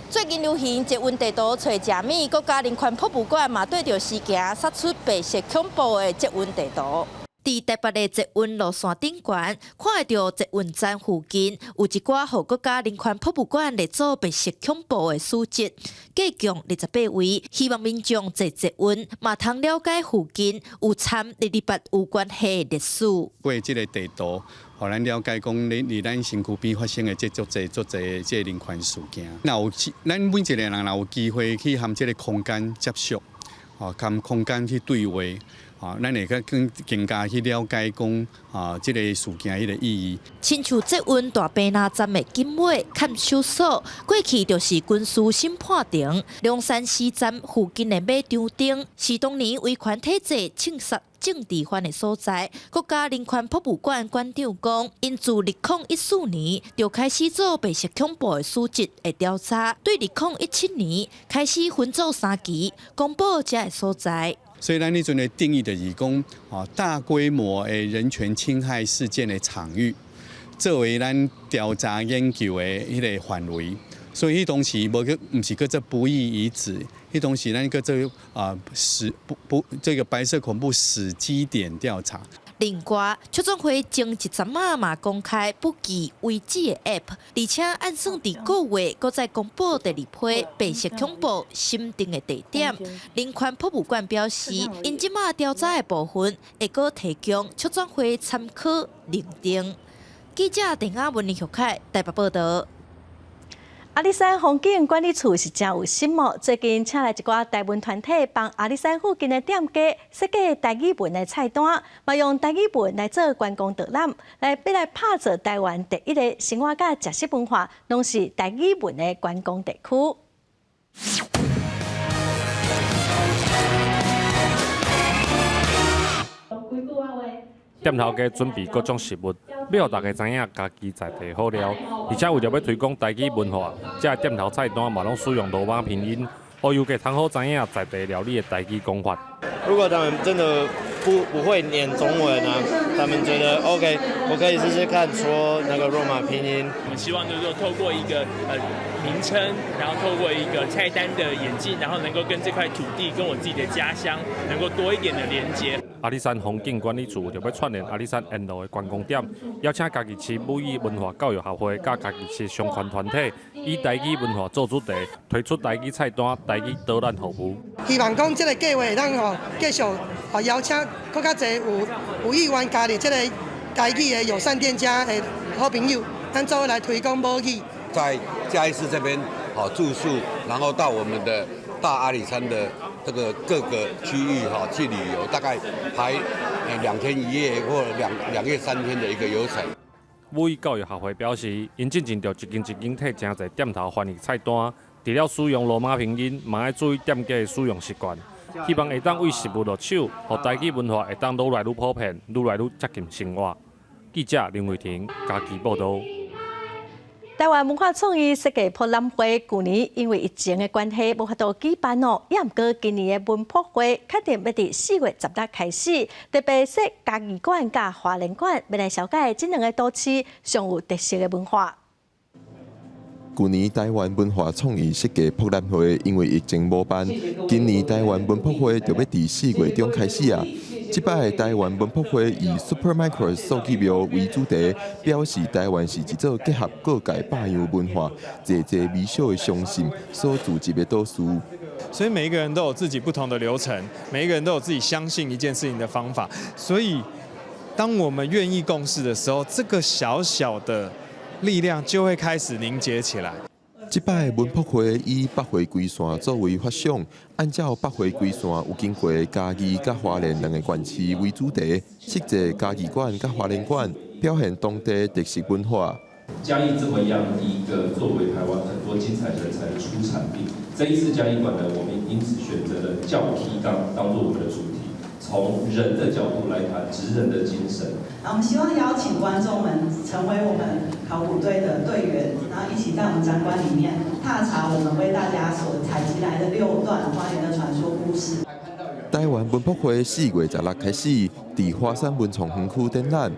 最近流行捷运地图找食物，国家人权博物馆嘛对着事件杀出白色恐怖的捷运地图。伫台北的捷运路线顶悬，看到捷运站附近有一寡互国家人权博物馆列做白色恐怖的书籍，计共28位，希望民众坐捷运嘛通了解附近有参28有关系的历史。过这个地图，互咱了解讲，伫咱身躯边发生的足侪这人权事件。咱每一个人若有机会去和这个空间接触，和空间去对话。咱会更加去了解讲这个事件迄个意义。亲像捷运大坪林站的警卫看守所，过去就是军事审判庭；龙山西站附近的马场顶，是当年维权体制侵杀政治犯的所在。国家人权博物馆馆长讲，因自2014年就开始做白色恐怖的书籍的调查，对2017年开始分组3期公布这个所在。所以咱迄阵的定义就是讲，大规模的人权侵害事件的场域，作为咱调查研究的迄个范围。所以迄当时毋是叫做不义遗址，迄当时咱叫做这个白色恐怖时机点调查。另外，促转会前一阵嘛公开不记为止的 App， 而且按算伫个月，搁再公布第2批白色恐怖审定的地点。人权博物馆表示，因即马调查的部分会搁提供促转会参考认定。记者陈雅文、林玉凯台北报道。阿里山风景管理处是真有心哦，最近请来一寡台文团体，帮阿里山附近的店家设计台语文的菜单，嘛用台语文来做观光导览，要来拍造台湾第一个生活甲食食文化，拢是台语文的观光地区。店头家准备各种食物，要互大家知影家己在地好料，而且为着要推广台语文化，这个店头菜单嘛拢使用罗马拼音，互游客通好知影在地料理的台语讲法。如果他们真的不会念中文啊，他们觉得 OK， 我可以试试看说那个罗马拼音。我们希望就是说透过一个名称，然后透过一个菜单的演进，然后能够跟这块土地、跟我自己的家乡能够多一点的连接。阿里山风景管理处就要串联阿里山沿路的观光点，邀请家己市母语文化教育协会甲家己市相关团体，以台语文化做主题，推出台语菜单、台语导览服务。希望讲这个计划咱继续邀请更加侪有意愿加入这个台语的友善店家的好朋友，咱做伙来推广母语。在嘉义市这边住宿，然后到我们的大阿里山的这个各个区域去旅游，大概排2天1夜或2夜3天的一个游程。母语教育协会表示，因进前就一间一间摕真侪店头翻译菜单，除了使用罗马拼音，嘛要注意店家的使用习惯，希望会当为食物落手，让台语文化会当愈来愈普遍，愈来愈接近生活。记者林伟霆家己报道。台湾文化创意设计博览会去年因为疫情的关系无法度举办哦，也毋过今年的文博会确定要伫4月10日开始，特别设嘉义馆甲花莲馆，要来了解这两个都市上有特色的文化。去年台湾文化创意设计博览会因为疫情无办，今年台湾文博会就要伫4月中开始啊。这摆台湾文博会以 Supermicro 数据庙为主题，表示台湾是一座结合各界百样文化、侪微小的相信所组织的都市。所以每一个人都有自己不同的流程，每一个人都有自己相信一件事情的方法。所以，当我们愿意共事的时候，这个小小的力量就会开始凝结起来。这摆文博会以北回归线作为发想，按照北回归线有经过嘉义甲花莲两个县市为主题，设置嘉义馆甲花莲馆，表现当地特色文化。嘉义这么样一个作为台湾很多精彩人才的出产地，这一次嘉义馆呢，我们因此选择了教提纲当做我们的主题。从人的角度来谈职人的精神。我们希望邀请观众们成为我们考古队的队员，然后一起在我们展馆里面踏查我们为大家所采集来的6段花莲的传说故事。台湾文博会4月10日开始，伫华山文创园区展览。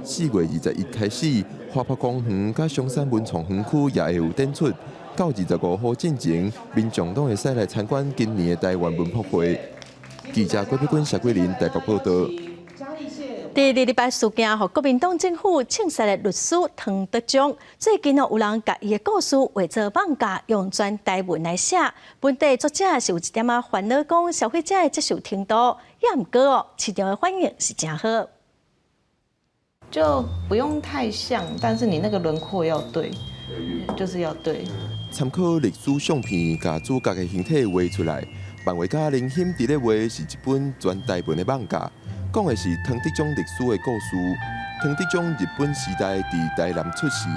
4月21日开始，花博公园甲松山文创园区也会有展出。到25号进前，民众都会使来参观今年的台湾文博会。记者郭碧君、谢桂林台北报道。第2礼拜事件，和国民党政府请杀的律师唐德忠，最近有人把伊的故事画作网架，用全台文来写。本地作者是有一点烦恼，讲消费者的接受程度，也毋过市场的反应是真好。就不用太像，但是你那个轮廓要对，就是要对。参考历史相片，把主角的形体画出来。漫画家林欣伫咧画是一本全台文的网架，讲的是唐德忠历史的故事。唐德忠日本时代伫台南出世，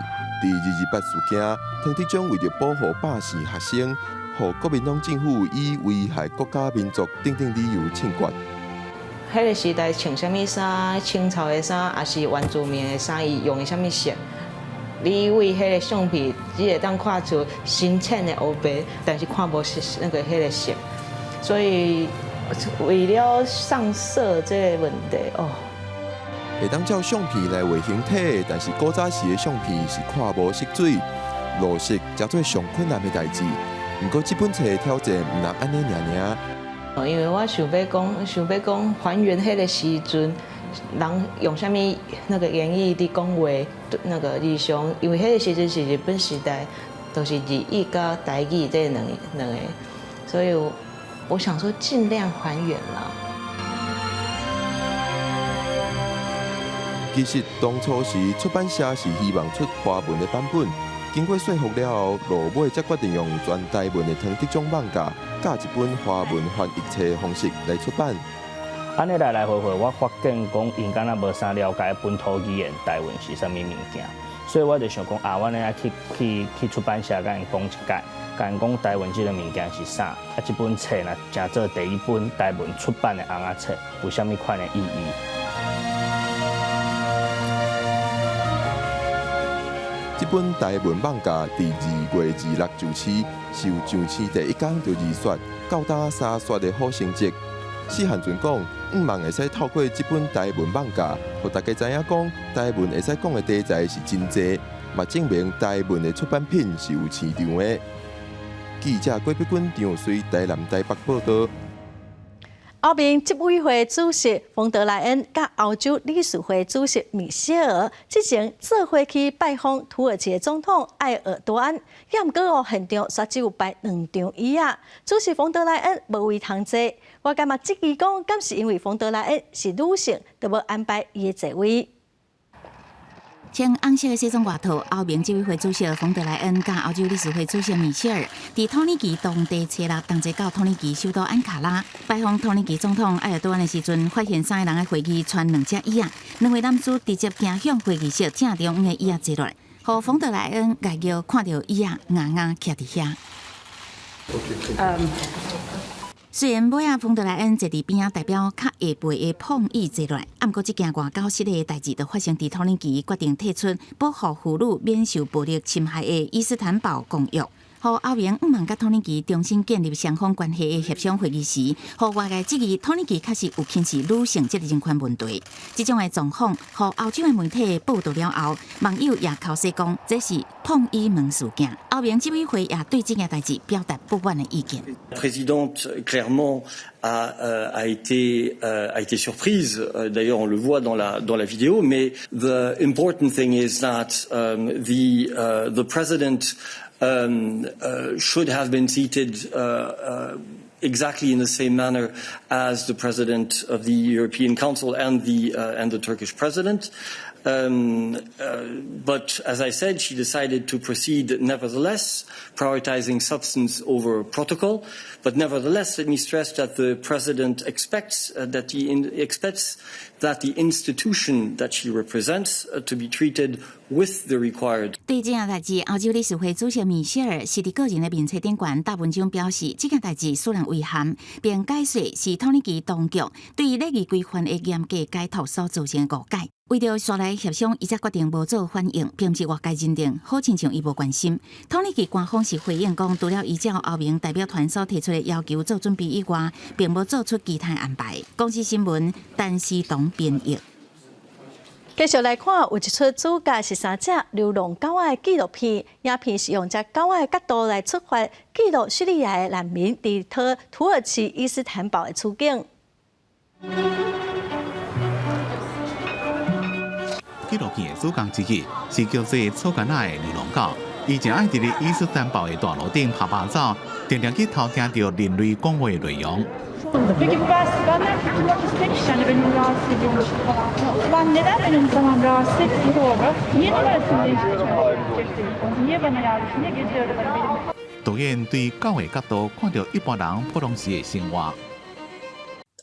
伫228事件，唐德忠为着保护百姓学生，互国民党政府以危害国家民族等等理由枪决。迄个时代穿啥物衫，清朝的衫，也是原住民的衫，伊用的啥物色？你为迄个相片，只会当看出深浅的黑白，但是看无是那个迄个色。所以为了上色这个问题会当照相片来画形体，但是古早时的相片是看无色水，落色才做上困难的代志。不过这本册的挑战唔能安尼尔。因为我想要讲还原迄个时阵，人用啥物那个言语伫讲话，那个日常，因为迄个时阵是日本时代，都是日语甲台语这两个，所以我想说尽量还原啦。其实当初时出版社是希望出华文的版本，经过说服了后，落尾才决定用全台文的唐德忠网架，加一本华文翻译册的方式来出版。安尼来回，我发现讲因敢若无啥了解本土语言台文是啥物物件，所以我就想讲啊，我呢去出版社甲因讲一解，甲因讲台湾这个物件是啥，这本册呢，正做第一本台湾出版的红仔册，有啥物款的意义？这本台文网架伫2月26就市，是由上市第一天就二刷，到打3刷的好成绩。史汉俊讲，望会使透过这本台文网架，让大家知影讲台文会使讲的题材是真济，嘛证明台文的出版品是有市场的。记者郭碧君、张随台南台北报道。欧盟执委会主席冯德莱恩甲欧洲理事会主席米歇尔之前做伙去拜访土耳其总统埃尔多安，也毋过现场煞只有摆2张椅仔。主席冯德莱恩无位通坐，我感觉质疑讲，敢是因为冯德莱恩是女性，就要安排伊的座位。穿红色的西装外套，欧盟执委会主席冯德莱恩甲欧洲理事会主席米歇尔，伫土耳其当地初六同齐到土耳其首都安卡拉拜访土耳其总统埃尔多安的时阵，发现3个人的会议穿2只椅仔，2位男子直接行向会议室正中央的椅仔坐落来，互冯德莱恩介叫看到椅仔硬硬徛伫遐。虽然尾仔冯德莱恩坐伫边仔代表较下辈的碰椅坐落来，不过这件外交失礼的代志就发生伫土耳其决定退出保护妇女免受暴力侵害的伊斯坦堡公约。互欧盟望甲土耳其重新建立双方关系的协商会议时，互外界质疑土耳其确实有轻视女性这个人权问题。这种的状况，互欧洲的媒体报道了后，网友也口说讲这是碰衣门事件。欧盟执委会也对这件代志表达不满的意见。Présidente clairement a été surprise. D'ailleurs, on le voit dans la vidéo. Mais the important thing is that the president. Should have been seated exactly in the same manner as the president of the European Council and the Turkish president. But as I said, she decided to proceed nevertheless, prioritizing substance over protocol. But nevertheless, let me stress that the president expects that the institution that she represents to be treated with the required. 对这件代志，欧洲理事会主席米歇尔是伫个人的面册顶悬大文章表示，这件代志虽然遗憾，并解说是土耳其当局对礼仪规范的严格解读所造成的误解。为着刷来协商，伊才决定无做反应，并不是外界认定，好亲像伊无关心。土耳其官方是回应讲，除了依照欧盟代表团所提出的要求做准备以外，并无做出其他安排。公司新闻但是同编译。继续来看，有一出主角是3只流浪狗仔的纪录片，影片是用这狗仔的角度来出发，记录叙利亚的难民伫土耳其伊斯坦堡的处境。纪录片的主角之一是叫做草干仔的流浪狗，伊正爱伫咧伊斯坦堡的大路顶拍拍走，常常去偷听到人类讲话的内容。Peki bu ben kurtulmak istemiş yani beni rahatsız ediyormuş falan. Ben neden benim zaman rahatsız ettiği doğru. Niye numarasını değiştireceksin? Niye bana yazmış? Niye gece yarıları benim? 导演对狗的角度看到一般人普通时的生活。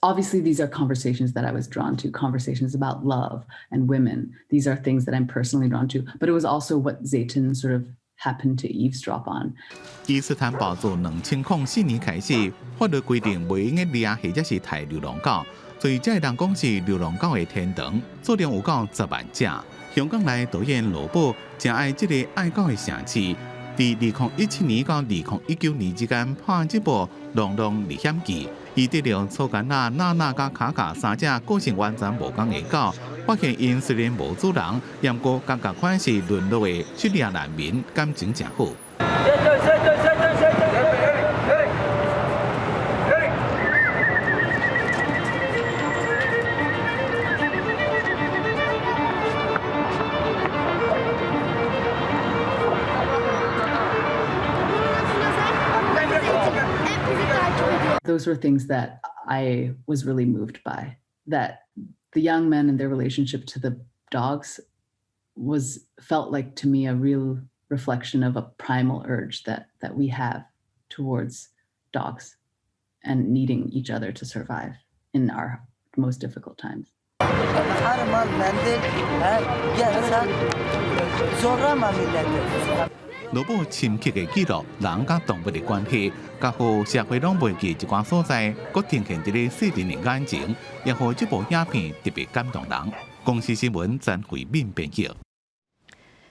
Obviously, these are conversations that I was drawn to, conversations about love and women. These are things that I'm personally drawn to. But it was also what Zeytin sort of happened to eavesdrop on. 伊斯坦堡自2004年开始，法律规定袂用掠或者是抬流浪狗，所以这人讲是流浪狗的天堂，总共有到10万只。香港来导演罗宝正爱这个爱狗的城市，伫2017年到2019年之间拍这部《浪浪历险记》。伊得了草干仔、娜娜甲卡卡3只个性完全无同的狗，发现因虽然无主人，也过感觉款是沦落的叙利亚难民，感情真好。Those were things that I was really moved by. That the young men and their relationship to the dogs felt like to me a real reflection of a primal urge that we have towards dogs and needing each other to survive in our most difficult times. 罗布深刻的记录人甲动物的关系，甲好社会拢袂记一寡所在，佫呈现一个世人的眼睛，也互这部影片特别感动人。公司新闻詹慧敏编辑。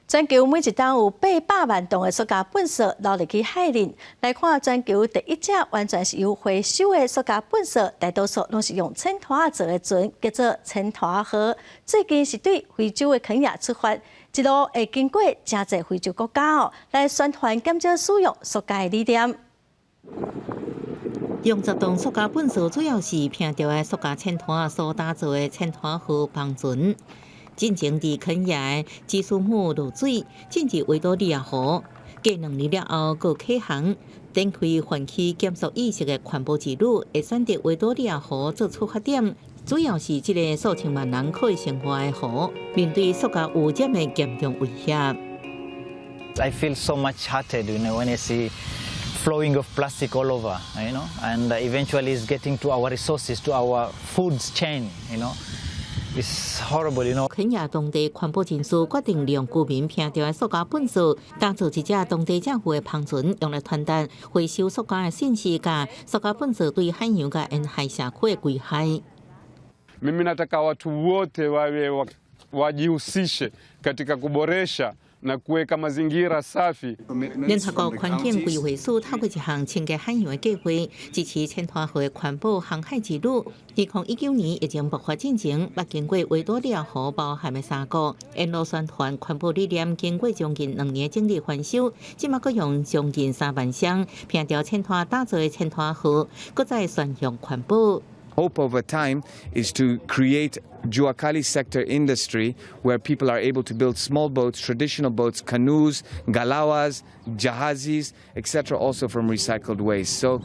全球每一档有800万吨的塑胶垃圾流入去海里。来看全球第一只完全是由回收的塑胶垃圾，大多数拢是用铅拖做的船，叫做铅拖号。最近是对非洲的肯亚出发，一路会经过真侪非洲国家来宣传减少使用塑胶的理念。用10吨塑胶垃圾主要是拼着的塑胶铅拖所打造的铅拖号帆船。进前伫肯亚的基苏姆落水，进入维多利亚河，过2年了后，佮启航，展开唤起减速意识的环保之旅，会选择维多利亚河做出发点。主要是这个数千万人可以生活的河，面对塑胶污染的严重威胁。I feel so much hearted, when I see flowing of plastic all over, and eventually it's getting to our resources, to our food chain, It's horrible, 肯亚当地环保人士决定利用居民拼到的塑胶垃圾，打造一只当地政府的帆船，用来传达回收塑胶的信息，甲塑胶垃圾对海洋甲沿海社区的危害。Mimi nataka watu wote wajihusishe katika kuboresha na kuweka mazingira safi。联合国环境规划署透过一项清洁海洋的计划，支持铅拖号的环保航海之旅。2019年疫情爆发进前，捌经过维多利亚河包含的3国，沿路宣传环保理念，经过将近2年精力翻修，即马佫用将近3万箱拼条铅拖打造的铅拖号，佫再宣扬环保。Hope over time is to create Jua Kali sector industry where people are able to build small boats, traditional boats, canoes, galawas, jahazis, etc. also from recycled waste. So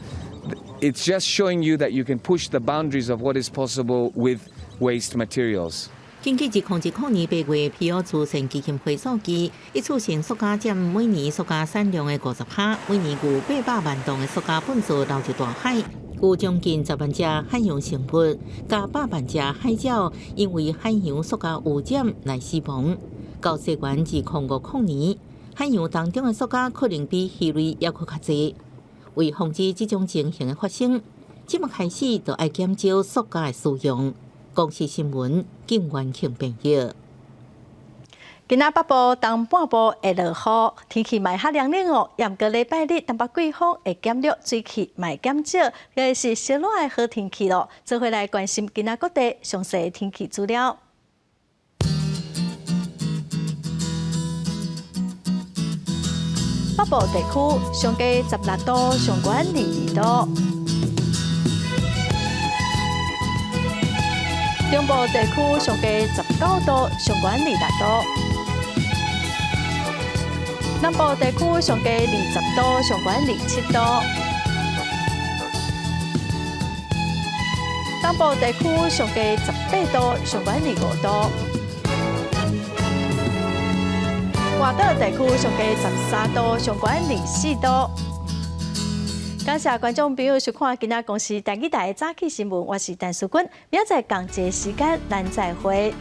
it's just showing you that you can push the boundaries of what is possible with waste materials. 根据2019年8月皮尤慈善基金会数据，一次性塑胶占每年塑胶产量的50%，每年有800万吨的塑胶垃圾流入大海，有将近10万只海洋生物，加8万只海鸟因为海洋塑胶污染来死亡。到西元2050年，海洋当中的塑胶可能比鱼类还佫较侪。为防止这种情形的发生，即马开始就要减少塑胶的使用。公司新闻，景元庆编译。今仔北部东半部会落雨，天气卖较凉冷哦。严过礼拜日东北季风会减弱，水汽卖减少，也是烧热的好天气咯。做回来关心今仔各地详细天气资料。北部地区上低16度，上悬22度。中部地区上低19度，上悬26度；南部地区上低20度，上悬27度；东部地区上低18度，上悬25度；外岛地区上低13度，上悬24度。感谢观众朋友收看今仔公司台语台早起新闻，我是陈淑君，明仔载同一时间咱再会。